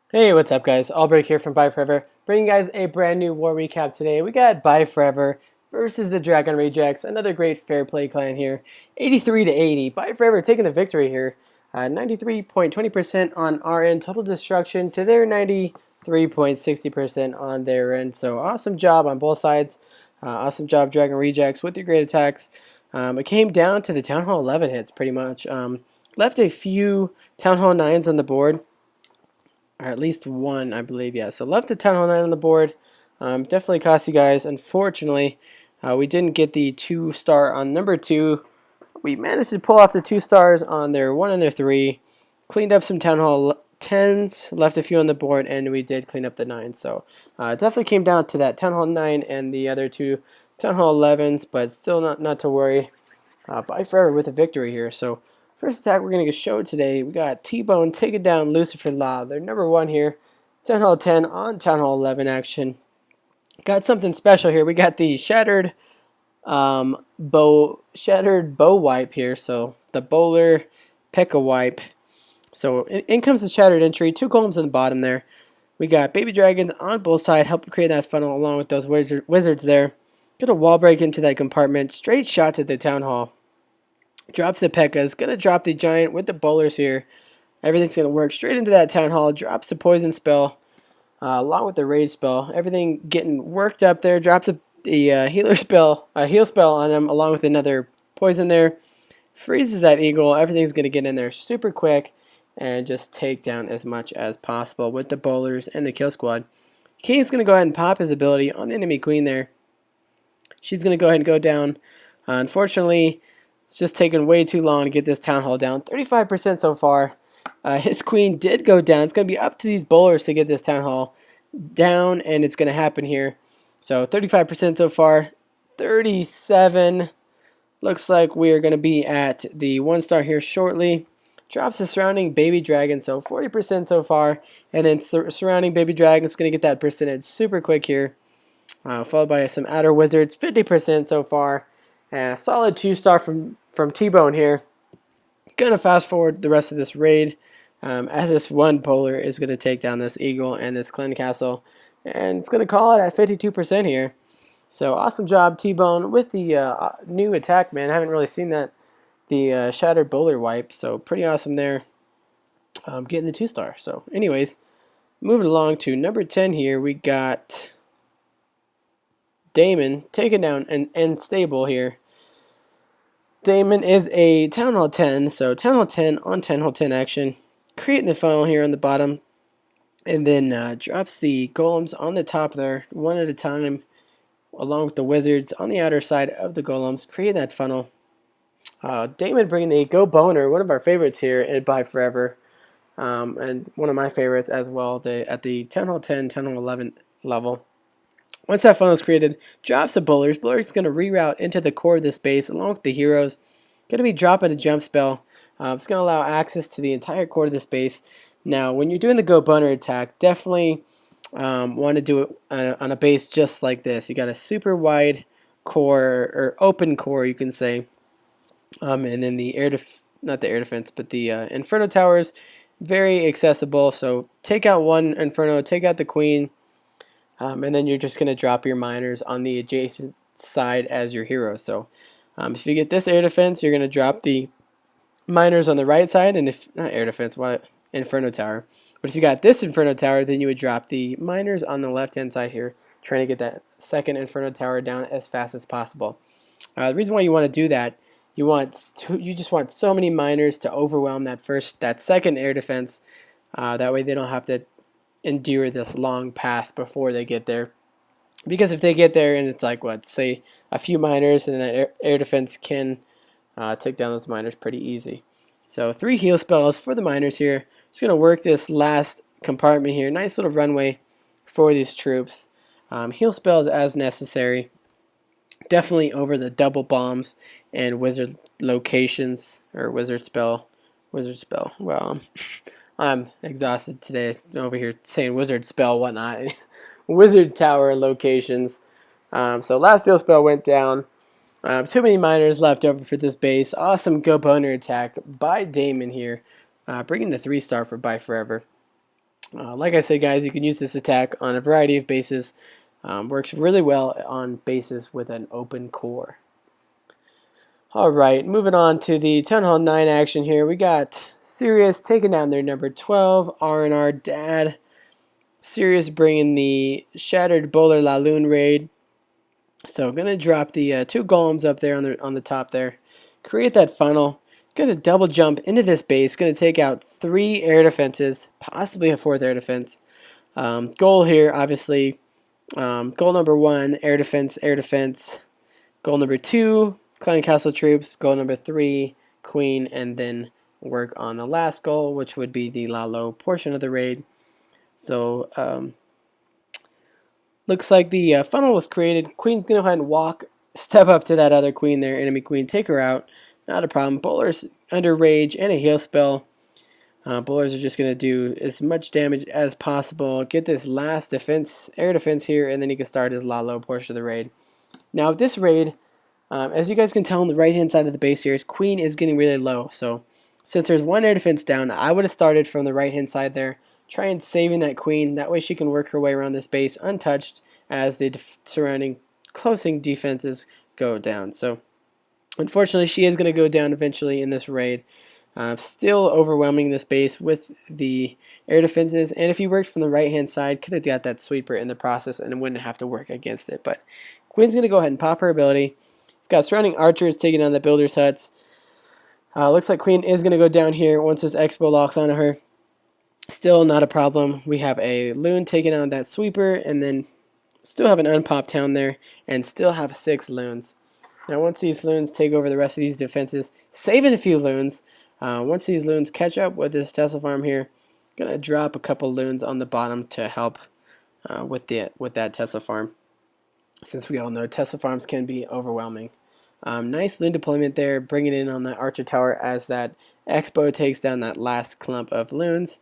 Hey, what's up, guys? Albrecht here from ByeForever, bringing you guys a brand new war recap today. We got ByeForever versus the Dragon Rejects, another great fair play clan here, 83 to 80. ByeForever taking the victory here, 93.20% on our end, total destruction to their 93.60% on their end. So awesome job on both sides. Awesome job, Dragon Rejects, with your great attacks. It came down to the Town Hall 11 hits pretty much. Left a few Town Hall 9s on the board. Or at least one, I believe, yeah. So left a Town Hall 9 on the board. Definitely cost you guys. Unfortunately, we didn't get the 2-star on number 2. We managed to pull off the 2 stars on their 1 and their 3. Cleaned up some Town Hall 10s, left a few on the board, and we did clean up the 9s. So it definitely came down to that Town Hall 9 and the other 2 Town Hall 11s, but still not to worry. ByeForever with a victory here. So first attack we're going to show today, we got Tbone taking down Lucifer Law. They're number 1 here. Town Hall 10 on Town Hall 11 action. Got something special here. We got the shattered bow wipe here. So the bowler P.E.K.K.A. wipe. So in comes the shattered entry. 2 golems on the bottom there. We got baby dragons on both sides, helping create that funnel along with those wizards there. Gonna wall break into that compartment. Straight shot to the Town Hall. Drops the P.E.K.K.A.s. Gonna drop the giant with the bowlers here. Everything's gonna work straight into that Town Hall. Drops the poison spell along with the rage spell. Everything getting worked up there. Drops the healer spell, heal spell on him along with another poison there. Freezes that eagle. Everything's gonna get in there super quick and just take down as much as possible with the bowlers and the kill squad. King's gonna go ahead and pop his ability on the enemy queen there. She's gonna go ahead and go down. Unfortunately, it's just taken way too long to get this Town Hall down. 35% so far. His queen did go down. It's going to be up to these bowlers to get this Town Hall down, and it's going to happen here. So 35% so far. 37. Looks like we are going to be at the 1-star here shortly. Drops the surrounding baby dragon, so 40% so far. And then surrounding baby dragon is going to get that percentage super quick here. Followed by some outer wizards, 50% so far. Solid 2-star from Tbone here. Gonna fast forward the rest of this raid as this one polar is gonna take down this eagle and this clan castle, and it's gonna call it at 52% here. So awesome job, Tbone, with the new attack, man. I haven't really seen that, the shattered bowler wipe. So pretty awesome there. Getting the 2-star. So anyways, moving along to number 10 here, we got Damon taken down and stable here. Damon is a Town Hall 10, so Town Hall 10 on Town Hall 10 action. Creating the funnel here on the bottom, and then drops the golems on the top there, one at a time, along with the wizards on the outer side of the golems, creating that funnel. Damon bringing the Go Boner, one of our favorites here at ByeForever, and one of my favorites as well, at the Town Hall 10, Town Hall 11 level. Once that funnel is created, drops the bowlers. Bowlers going to reroute into the core of this base along with the heroes. Going to be dropping a jump spell. It's going to allow access to the entire core of this base. Now, when you're doing the Go Boner attack, definitely want to do it on a base just like this. You got a super wide core, or open core, you can say. And then the not the air defense, but the Inferno towers, very accessible. So take out one Inferno, take out the queen. And then you're just going to drop your miners on the adjacent side as your hero. So if you get this air defense, you're going to drop the miners on the right side. And if not air defense, what Inferno tower. But if you got this Inferno tower, then you would drop the miners on the left-hand side here, trying to get that second Inferno tower down as fast as possible. The reason why you want to do that, you just want so many miners to overwhelm that second air defense. That way they don't have to endure this long path before they get there, because if they get there and it's like, what, say a few miners, and that air defense can take down those miners pretty easy. So 3 heal spells for the miners here. Just gonna work this last compartment here. Nice little runway for these troops. Heal spells as necessary, definitely over the double bombs and wizard locations, or wizard spell. Well, I'm exhausted today over here saying wizard spell, whatnot. Wizard tower locations. So last heal spell went down. Too many miners left over for this base. Awesome Go Boner attack by Damon here. Bringing the 3-star for ByeForever. Like I said, guys, you can use this attack on a variety of bases. Works really well on bases with an open core. Alright, moving on to the Town Hall 9 action here. We got Sirius taking down their number 12, R&R Dad. Sirius bringing the Shattered Bowler Laloon raid. So going to drop the 2 golems up there on the top there. Create that funnel. Going to double jump into this base. Going to take out 3 air defenses, possibly a 4th air defense. Goal here, obviously, goal number 1, air defense, air defense. Goal number 2, clan castle troops. Goal number 3, queen, and then work on the last goal, which would be the Lalo portion of the raid. So, looks like the funnel was created. Queen's going to go ahead and walk, step up to that other queen there, enemy queen, take her out. Not a problem. Bowlers under rage and a heal spell. Bowlers are just going to do as much damage as possible. Get this last defense, air defense here, and then he can start his Lalo portion of the raid. Now, this raid, as you guys can tell on the right-hand side of the base here, his queen is getting really low. So, since there's 1 air defense down, I would have started from the right-hand side there. Try and saving that queen. That way she can work her way around this base untouched as the surrounding closing defenses go down. So, unfortunately, she is going to go down eventually in this raid. Still overwhelming this base with the air defenses. And if he worked from the right-hand side, could have got that sweeper in the process and wouldn't have to work against it. But Queen's going to go ahead and pop her ability. It's got surrounding archers taking down the builders' huts. Looks like Queen is going to go down here once this expo locks onto her. Still not a problem. We have a loon taking on that sweeper, and then still have an unpopped town there, and still have 6 loons. Now once these loons take over the rest of these defenses, saving a few loons, once these loons catch up with this Tesla farm here, going to drop a couple loons on the bottom to help with that Tesla farm. Since we all know Tesla farms can be overwhelming. Nice loon deployment there, bringing in on that archer tower as that expo takes down that last clump of loons,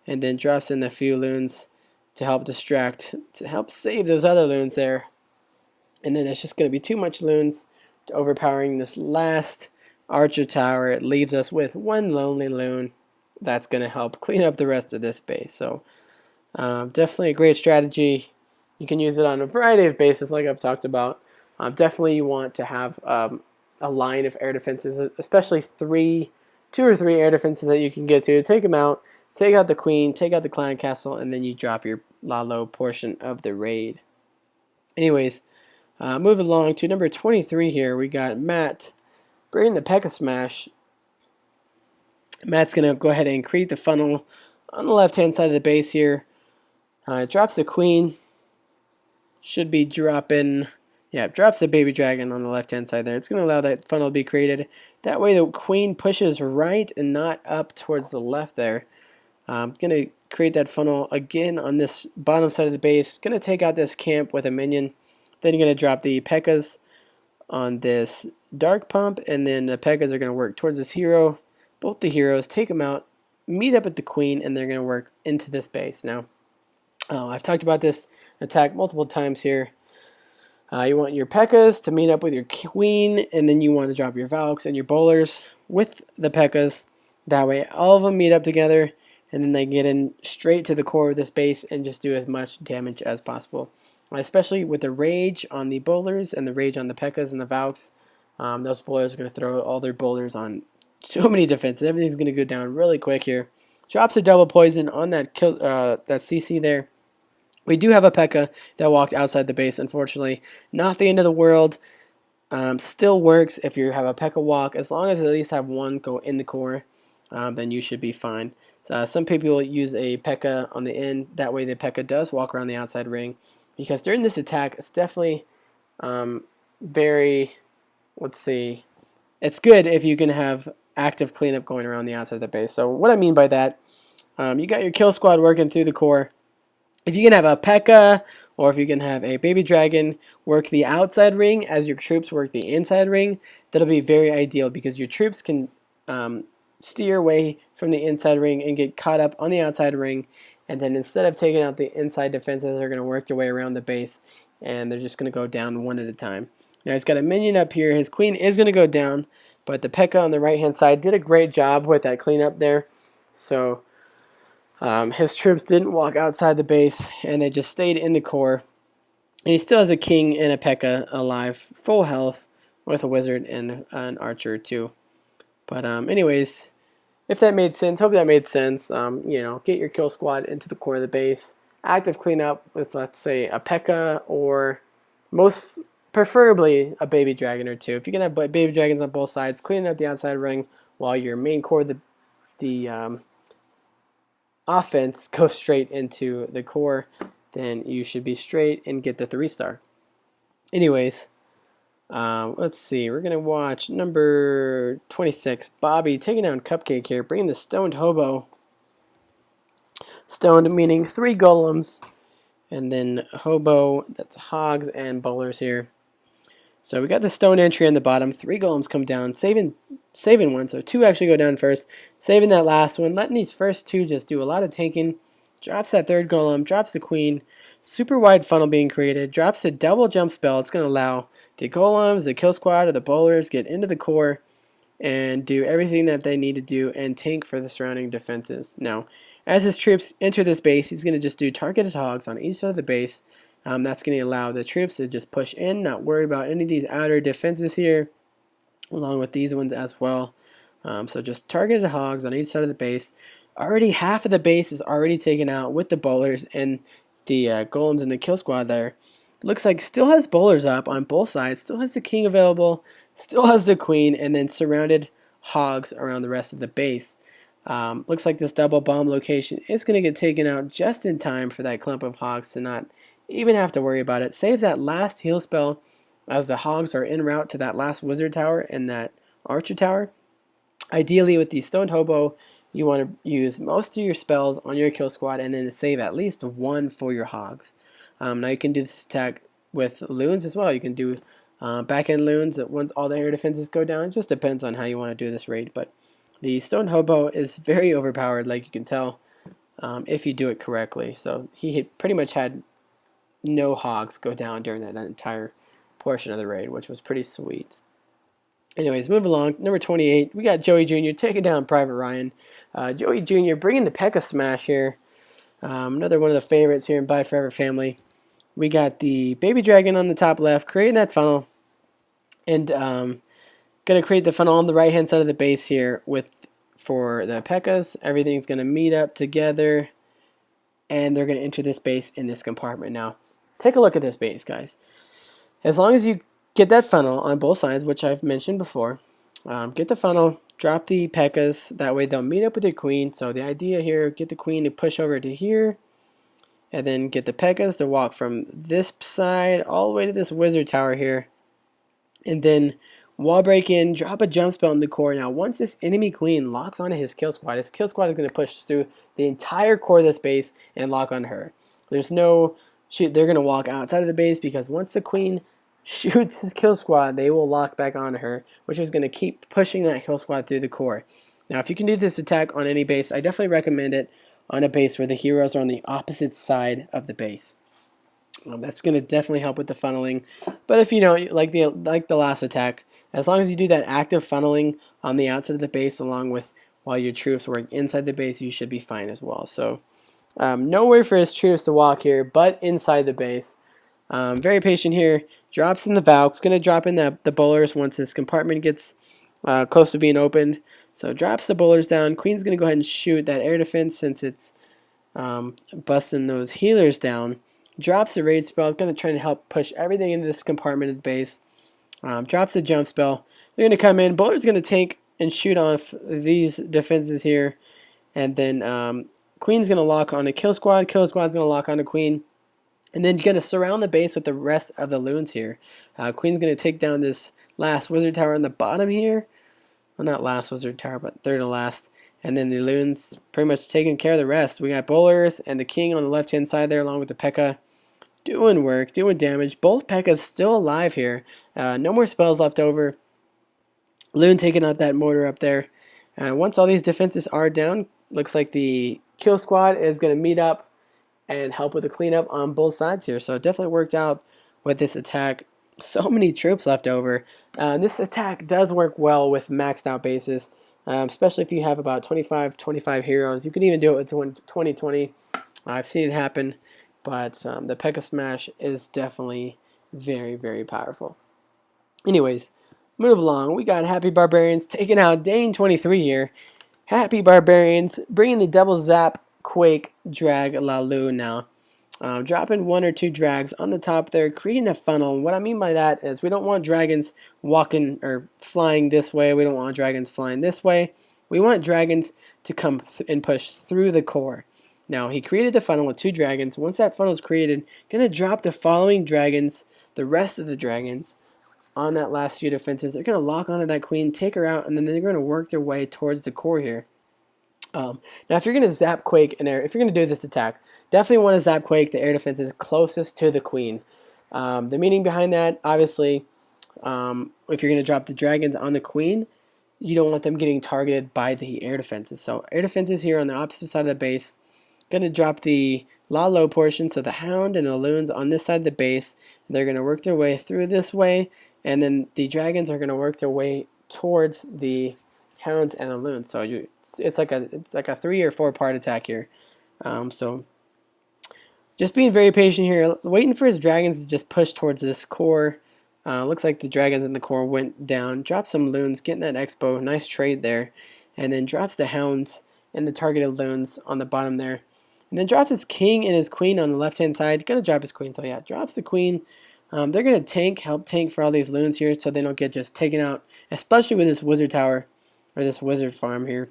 and then drops in a few loons to help distract, to help save those other loons there. And then there's just going to be too much loons to overpowering this last archer tower. It leaves us with 1 lonely loon. That's going to help clean up the rest of this base. So definitely a great strategy. You can use it on a variety of bases like I've talked about. Definitely you want to have a line of air defenses, especially 2 or 3 air defenses that you can get to. Take them out. Take out the queen, take out the clan castle, and then you drop your Lalo portion of the raid. Anyways, moving along to number 23 here, we got Matt bringing the P.E.K.K.A. Smash. Matt's going to go ahead and create the funnel on the left-hand side of the base here. Drops the queen. Should be dropping, yeah, drops the baby dragon on the left-hand side there. It's going to allow that funnel to be created. That way the queen pushes right and not up towards the left there. I'm going to create that funnel again on this bottom side of the base. Going to take out this camp with a minion. Then you're going to drop the P.E.K.K.A.s on this dark pump, and then the P.E.K.K.A.s are going to work towards this hero. Both the heroes, take them out, meet up at the queen, and they're going to work into this base. Now, I've talked about this attack multiple times here. You want your P.E.K.K.A.s to meet up with your queen, and then you want to drop your Valks and your bowlers with the P.E.K.K.A.s. That way all of them meet up together, and then they get in straight to the core of this base and just do as much damage as possible. Especially with the rage on the bowlers and the rage on the P.E.K.K.A.s and the Valks. Those bowlers are going to throw all their bowlers on so many defenses. Everything's going to go down really quick here. Drops a double poison on that CC there. We do have a P.E.K.K.A. that walked outside the base, unfortunately. Not the end of the world. Still works if you have a P.E.K.K.A. walk. As long as at least have one go in the core, then you should be fine. Some people use a P.E.K.K.A. on the end. That way the P.E.K.K.A. does walk around the outside ring. Because during this attack, it's definitely very, let's see, it's good if you can have active cleanup going around the outside of the base. So what I mean by that, you got your kill squad working through the core. If you can have a P.E.K.K.A. or if you can have a baby dragon work the outside ring as your troops work the inside ring, that'll be very ideal because your troops can steer away from the inside ring and get caught up on the outside ring, and then instead of taking out the inside defenses, they're going to work their way around the base, and they're just going to go down one at a time. Now he's got a minion up here. His queen is going to go down, but the P.E.K.K.A. on the right hand side did a great job with that cleanup there. So His troops didn't walk outside the base, and they just stayed in the core. And he still has a king and a P.E.K.K.A alive, full health, with a wizard and an archer too. But anyways, if that made sense, hope that made sense. Get your kill squad into the core of the base. Active cleanup with, let's say, a P.E.K.K.A or most preferably a baby dragon or two. If you can have baby dragons on both sides, clean up the outside ring while your main core, the offense, goes straight into the core, then you should be straight and get the 3-star. Anyways, let's see. We're going to watch number 26, Bobby, taking down Cupcake here, bringing the Stoned Hobo. Stoned meaning 3 golems, and then Hobo, that's hogs and bowlers here. So we got the stone entry on the bottom. 3 golems come down, saving one. So 2 actually go down first, saving that last one, letting these first 2 just do a lot of tanking. Drops that 3rd golem, drops the queen. Super wide funnel being created. Drops the double jump spell. It's going to allow the golems, the kill squad, or the bowlers get into the core and do everything that they need to do and tank for the surrounding defenses. Now, as his troops enter this base, he's going to just do targeted hogs on each side of the base. That's going to allow the troops to just push in, not worry about any of these outer defenses here, along with these ones as well. So just targeted hogs on each side of the base. Already half of the base is already taken out with the bowlers and the golems and the kill squad there. Looks like still has bowlers up on both sides, still has the king available, still has the queen, and then surrounded hogs around the rest of the base. Looks like this double bomb location is going to get taken out just in time for that clump of hogs to not even have to worry about it. Saves that last heal spell as the hogs are en route to that last wizard tower and that archer tower. Ideally, with the Stoned Hobo, you want to use most of your spells on your kill squad and then save at least 1 for your hogs. Now you can do this attack with loons as well. You can do back end loons once all the air defenses go down. It just depends on how you want to do this raid. But the Stoned Hobo is very overpowered, like you can tell, if you do it correctly. So he pretty much had no hogs go down during that entire portion of the raid, which was pretty sweet. Anyways, move along. Number 28, we got Joey Jr. taking down Private Ryan. Joey Jr. bringing the P.E.K.K.A smash here. Another one of the favorites here in ByeForever family. We got the baby dragon on the top left, creating that funnel. And going to create the funnel on the right-hand side of the base here for the P.E.K.K.As. Everything's going to meet up together. And they're going to enter this base in this compartment. Now, take a look at this base, guys. As long as you get that funnel on both sides, which I've mentioned before, get the funnel, drop the P.E.K.K.As, that way they'll meet up with your queen. So the idea here, get the queen to push over to here, and then get the P.E.K.K.As to walk from this side all the way to this wizard tower here. And then wall break in, drop a jump spell in the core. Now once this enemy queen locks onto his kill squad is going to push through the entire core of this base and lock on her. There's no shoot, they're going to walk outside of the base because once the queen shoots his kill squad, they will lock back onto her, which is going to keep pushing that kill squad through the core. Now, if you can do this attack on any base, I definitely recommend it on a base where the heroes are on the opposite side of the base. That's going to definitely help with the funneling. But if you know, like the last attack, as long as you do that active funneling on the outside of the base, along with while your troops work inside the base, you should be fine as well. So, nowhere for his troops to walk here, but inside the base. Very patient here. Drops in the Valks. Going to drop in the bowlers once this compartment gets close to being opened. So drops the bowlers down. Queen's going to go ahead and shoot that air defense since it's busting those healers down. Drops the raid spell. It's going to try to help push everything into this compartment of the base. Drops the jump spell. They're going to come in. Bowler's going to tank and shoot off these defenses here. And then Queen's going to lock on a kill squad. Kill squad's going to lock on a Queen. And then you're going to surround the base with the rest of the loons here. Queen's going to take down this last wizard tower on the bottom here. Well, not last wizard tower, but third to last. And then the loons pretty much taking care of the rest. We got bowlers and the king on the left-hand side there along with the P.E.K.K.A. Doing work, doing damage. Both P.E.K.K.As still alive here. No more spells left over. Loon taking out that mortar up there. Once all these defenses are down, looks like the kill squad is going to meet up and help with the cleanup on both sides here. So it definitely worked out with this attack. So many troops left over. This attack does work well with maxed out bases. especially if you have about 25 heroes. You can even do it with 2020. I've seen it happen, but the P.E.K.K.A. Smash is definitely very, very powerful. Anyways, move along. We got HappyBarbarians taking out Dane 23 here. HappyBarbarians bringing the double zap quake drag Lalu now. Dropping 1 or 2 drags on the top there, creating a funnel. And what I mean by that is we don't want dragons walking or flying this way. We don't want dragons flying this way. We want dragons to come and push through the core. Now, he created the funnel with 2 dragons. Once that funnel is created, going to drop the following dragons, the rest of the dragons, on that last few defenses. They're going to lock onto that queen, take her out, and then they're going to work their way towards the core here. Now, if you're going to zap quake and air, if you're going to do this attack, definitely want to zap quake the air defenses closest to the queen. The meaning behind that, obviously, if you're going to drop the dragons on the queen, you don't want them getting targeted by the air defenses. So air defenses here on the opposite side of the base, going to drop the low portion, so the hound and the loons on this side of the base. They're going to work their way through this way, and then the dragons are going to work their way towards the hounds and the loons. So it's like a 3 or 4 part attack here. So just being very patient here, waiting for his dragons to just push towards this core. Looks like the dragons in the core went down. Dropped some loons, getting that expo. Nice trade there. And then drops the hounds and the targeted loons on the bottom there. And then drops his king and his queen on the left-hand side. Gonna drop his queen, so yeah, drops the queen. They're gonna help tank for all these loons here so they don't get just taken out, especially with this wizard tower or this wizard farm here.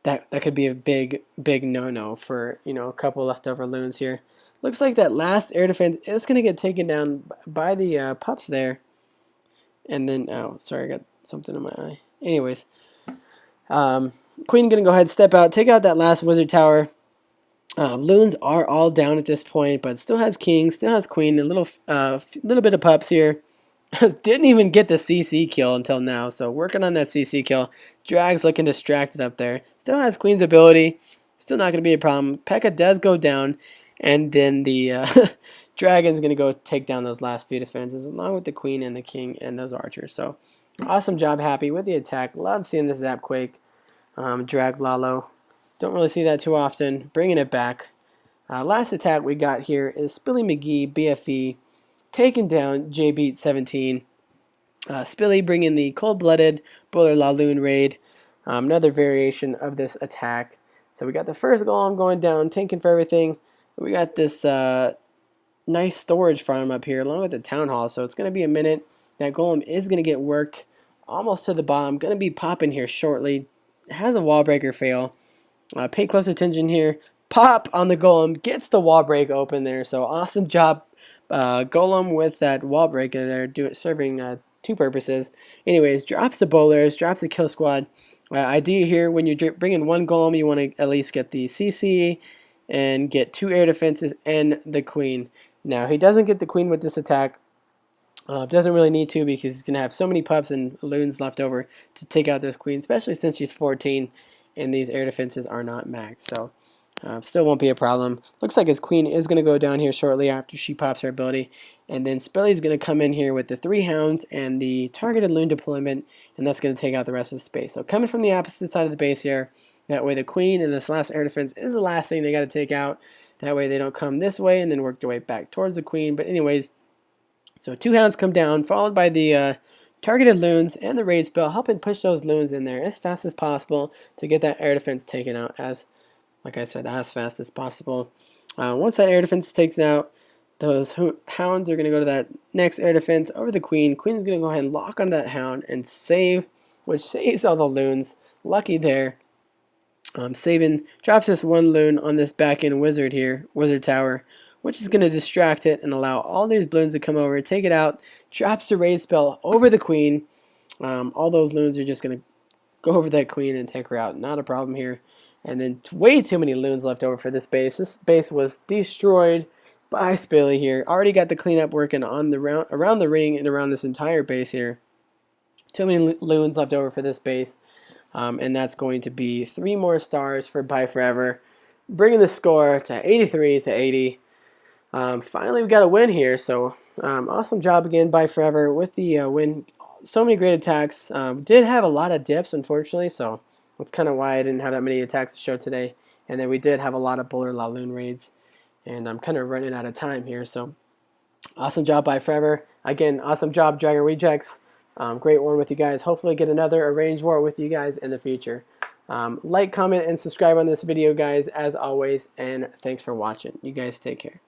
That could be a big no-no for, you know, a couple leftover loons here. Looks like that last air defense is going to get taken down by the pups there. And then, oh, sorry, I got something in my eye. Anyways, queen going to go ahead, step out, take out that last wizard tower. Loons are all down at this point, but still has king, still has queen, a little bit of pups here. Didn't even get the CC kill until now, so working on that CC kill. Drag's looking distracted up there. Still has queen's ability. Still not going to be a problem. P.E.K.K.A. does go down, and then the dragon's going to go take down those last few defenses, along with the queen and the king and those archers. So awesome job, Happy, with the attack. Love seeing this zap quake. Drag Lalo. Don't really see that too often. Bringing it back. Last attack we got here is Spilly McGee, BFE, taking down JBeat 17. Spilly bringing the cold-blooded Bowler Laloon raid. Another variation of this attack. So we got the first golem going down, tanking for everything. We got this nice storage farm up here along with the town hall. So it's going to be a minute. That golem is going to get worked almost to the bottom. Going to be popping here shortly. It has a wall breaker fail. Pay close attention here. Pop on the golem. Gets the wall break open there. So awesome job, golem, with that wall breaker there, serving 2 purposes. Anyways, drops the bowlers, drops the kill squad. Idea here, when you're bringing 1 golem, you want to at least get the CC and get 2 air defenses and the queen. Now, he doesn't get the queen with this attack. Doesn't really need to, because he's going to have so many pups and loons left over to take out this queen, especially since she's 14 and these air defenses are not maxed. So still won't be a problem. Looks like his queen is going to go down here shortly after she pops her ability. And then Spilly's going to come in here with the 3 hounds and the targeted loon deployment, and that's going to take out the rest of the space. So coming from the opposite side of the base here, that way the queen and this last air defense is the last thing they got to take out. That way they don't come this way and then work their way back towards the queen. But anyways, so 2 hounds come down, followed by the targeted loons and the raid spell, helping push those loons in there as fast as possible to get that air defense taken out, as, like I said, as fast as possible. Once that air defense is taken out, those hounds are going to go to that next air defense over the queen. Queen's going to go ahead and lock onto that hound and save, which saves all the loons. Lucky there. Saving, drops this 1 loon on this back end wizard here, wizard tower, which is going to distract it and allow all these loons to come over, take it out, drops the raid spell over the queen. All those loons are just going to go over that queen and take her out. Not a problem here. And then way too many loons left over for this base. This base was destroyed by Spilly here. Already got the cleanup working on the around the ring and around this entire base here. Too many loons left over for this base. And that's going to be 3 more stars for ByeForever, bringing the score to 83 to 80. Finally, we got a win here. So awesome job again, ByeForever, with the win so many great attacks. Did have a lot of dips, unfortunately, so that's kind of why I didn't have that many attacks to show today. And then we did have a lot of Buller Laloon raids, and I'm kind of running out of time here. So awesome job ByeForever. Again, awesome job Dragon Rejects. Great war with you guys. Hopefully get another arranged war with you guys in the future. Like, comment, and subscribe on this video, guys, as always, and thanks for watching. You guys take care.